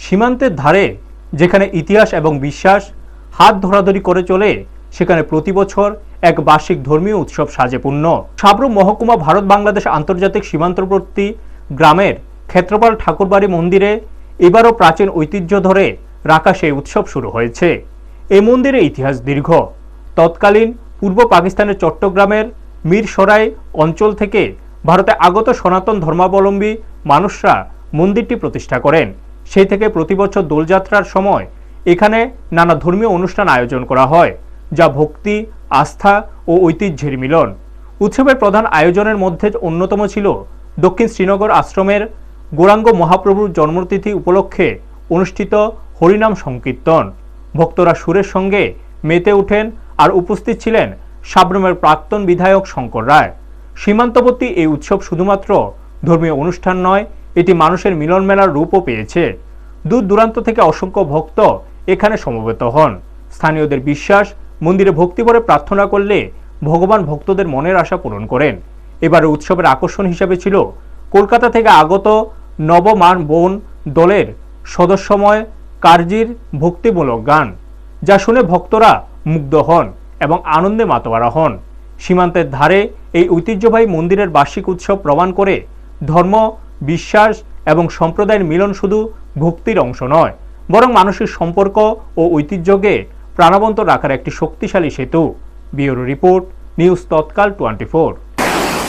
সীমান্তের ধারে যেখানে ইতিহাস এবং বিশ্বাস হাত ধরাধরি করে চলে, সেখানে প্রতি বছর এক বার্ষিক ধর্মীয় উৎসব সাজে পূর্ণ। সাবরুম মহকুমা ভারত বাংলাদেশ আন্তর্জাতিক সীমান্তবর্তী গ্রামের ক্ষেত্রপাল ঠাকুরবাড়ি মন্দিরে এবারও প্রাচীন ঐতিহ্য ধরে রাখা সেই উৎসব শুরু হয়েছে। এই মন্দিরের ইতিহাস দীর্ঘ। তৎকালীন পূর্ব পাকিস্তানের চট্টগ্রামের মিরসরাই অঞ্চল থেকে ভারতে আগত সনাতন ধর্মাবলম্বী মানুষরা মন্দিরটি প্রতিষ্ঠা করেন। সেই থেকে প্রতি বছর দোলযাত্রার সময় এখানে নানা ধর্মীয় অনুষ্ঠান আয়োজন করা হয়, যা ভক্তি, আস্থা ও ঐতিহ্যের মিলন। উৎসবের প্রধান আয়োজনের মধ্যে অন্যতম ছিল দক্ষিণ শ্রীনগর আশ্রমের গৌরাঙ্গ মহাপ্রভুর জন্মতিথি উপলক্ষে অনুষ্ঠিত হরিনাম সংকীর্তন। ভক্তরা সুরের সঙ্গে মেতে ওঠেন আর উপস্থিত ছিলেন সাবরুমের প্রাক্তন বিধায়ক শঙ্কর রায়। সীমান্তবর্তী এই উৎসব শুধুমাত্র ধর্মীয় অনুষ্ঠান নয়, এটি মানুষের মিলন মেলার রূপও পেয়েছে। দূর দূরান্ত থেকে অসংখ্য ভক্ত এখানে সমবেত হন। স্থানীয়দের বিশ্বাস, মন্দিরে ভক্তিভরে প্রার্থনা করলে ভগবান ভক্তদের মনের আশা পূরণ করেন। এবারে উৎসবের আকর্ষণ হিসাবে ছিল কলকাতা থেকে আগত নবমান বন দলের সদস্যময় কারজির ভক্তিমূলক গান, যা শুনে ভক্তরা মুগ্ধ হন এবং আনন্দে মাতোয়ারা হন। সীমান্তের ধারে এই ঐতিহ্যবাহী মন্দিরের বার্ষিক উৎসব প্রমাণ করে ধর্ম, বিশ্বাস এবং সম্প্রদায়ের মিলন শুধু ভক্তির অংশ নয়, বরং মানসিক সম্পর্ক ও ঐতিহ্যকে প্রাণবন্ত রাখার একটি শক্তিশালী সেতু। ব্যুরো রিপোর্ট, নিউজ তৎকাল 24।